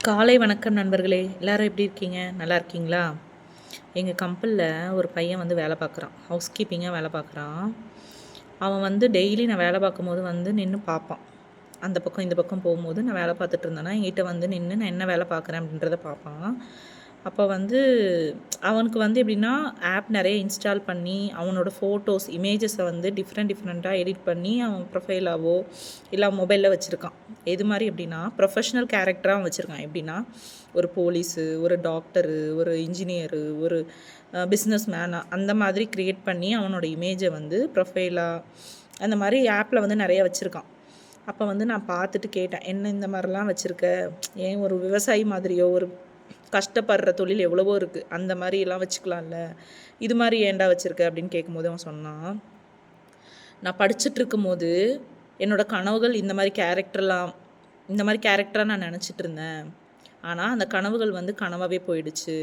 காலை வணக்கம் நண்பர்களே, எல்லாரும் எப்படி இருக்கீங்க? நல்லா இருக்கீங்களா? எங்கள் கம்பெனியில் ஒரு பையன் வந்து வேலை பார்க்குறான். ஹவுஸ் கீப்பிங்காக வேலை பார்க்குறான். அவன் வந்து டெய்லி நான் வேலை பார்க்கும்போது வந்து நின்று பார்ப்பான். அந்த பக்கம் இந்த பக்கம் போகும்போது நான் வேலை பார்த்துட்டு இருந்தேன்னா என்கிட்ட வந்து நின்று நான் என்ன வேலை பார்க்குறேன் அப்படின்றத பார்ப்பான். அப்போ வந்து அவனுக்கு வந்து எப்படின்னா ஆப் நிறைய இன்ஸ்டால் பண்ணி அவனோட ஃபோட்டோஸ் இமேஜஸை வந்து டிஃப்ரெண்ட்டாக எடிட் பண்ணி அவன் ப்ரொஃபைலாவோ இல்லை மொபைலில் வச்சுருக்கான். எது மாதிரி எப்படின்னா ப்ரொஃபஷ்னல் கேரக்டராக அவன் வச்சுருக்கான். எப்படின்னா ஒரு போலீஸு, ஒரு டாக்டரு, ஒரு இன்ஜினியரு, ஒரு பிஸ்னஸ் மேனாக அந்த மாதிரி க்ரியேட் பண்ணி அவனோட இமேஜை வந்து ப்ரொஃபைலாக அந்த மாதிரி ஆப்பில் வந்து நிறைய வச்சுருக்கான். அப்போ வந்து நான் பார்த்துட்டு கேட்டேன், என்ன இந்த மாதிரிலாம் வச்சுருக்க? ஏன் ஒரு விவசாயி மாதிரியோ, ஒரு கஷ்டப்படுற தொழில் எவ்வளவோ இருக்குது, அந்த மாதிரிலாம் வச்சுக்கலாம்ல, இது மாதிரி ஏன்டா வச்சுருக்க அப்படின்னு கேட்கும்போது அவன் சொன்னான், நான் படிச்சுட்ருக்கும்போது என்னோடய கனவுகள் இந்த மாதிரி கேரக்டராக நான் நினச்சிட்டு இருந்தேன். ஆனால் அந்த கனவுகள் வந்து கனவாகவே போயிடுச்சு.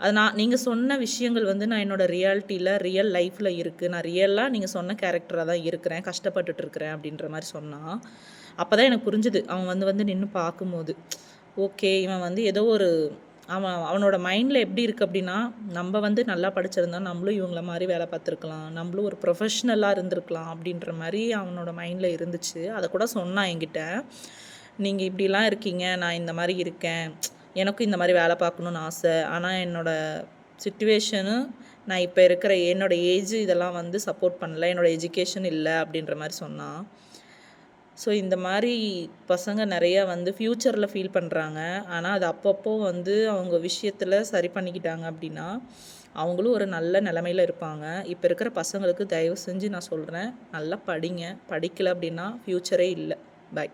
அது நீங்கள் சொன்ன விஷயங்கள் வந்து நான் என்னோடய ரியல் லைஃப்பில் இருக்குது. நான் ரியலாக நீங்கள் சொன்ன கேரக்டராக தான் இருக்கிறேன், கஷ்டப்பட்டுட்டு இருக்கிறேன் அப்படின்ற மாதிரி சொன்னான். அப்போ தான் எனக்கு புரிஞ்சுது. அவன் வந்து நின்று பார்க்கும்போது, ஓகே இவன் வந்து ஏதோ ஒரு அவனோட மைண்டில் எப்படி இருக்குது அப்படின்னா, நம்ம வந்து நல்லா படிச்சிருந்தா நம்மளும் இவங்கள மாதிரி வேலை பார்த்துருக்கலாம், நம்மளும் ஒரு ப்ரொஃபஷ்னலாக இருந்திருக்கலாம் அப்படின்ற மாதிரி அவனோட மைண்டில் இருந்துச்சு. அதை கூட சொன்னான் என்கிட்ட, நீங்கள் இப்படிலாம் இருக்கீங்க, நான் இந்த மாதிரி இருக்கேன், எனக்கும் இந்த மாதிரி வேலை பார்க்கணுன்னு ஆசை, ஆனால் என்னோடய சிச்சுவேஷனு நான் இப்போ இருக்கிற என்னோடய ஏஜ் இதெல்லாம் வந்து சப்போர்ட் பண்ணல, என்னோடய எஜுகேஷன் இல்லை அப்படின்ற மாதிரி சொன்னான். ஸோ இந்த மாதிரி பசங்க நிறையா வந்து ஃப்யூச்சரில் ஃபீல் பண்ணுறாங்க. ஆனால் அது அப்பப்போ வந்து அவங்க விஷயத்தில் சரி பண்ணிக்கிட்டாங்க அப்படின்னா அவங்களும் ஒரு நல்ல நிலமையில் இருப்பாங்க. இப்போ இருக்கிற பசங்களுக்கு தயவு செஞ்சு நான் சொல்கிறேன், நல்லா படிங்க. படிக்கலை அப்படின்னா ஃப்யூச்சரே இல்லை. பை.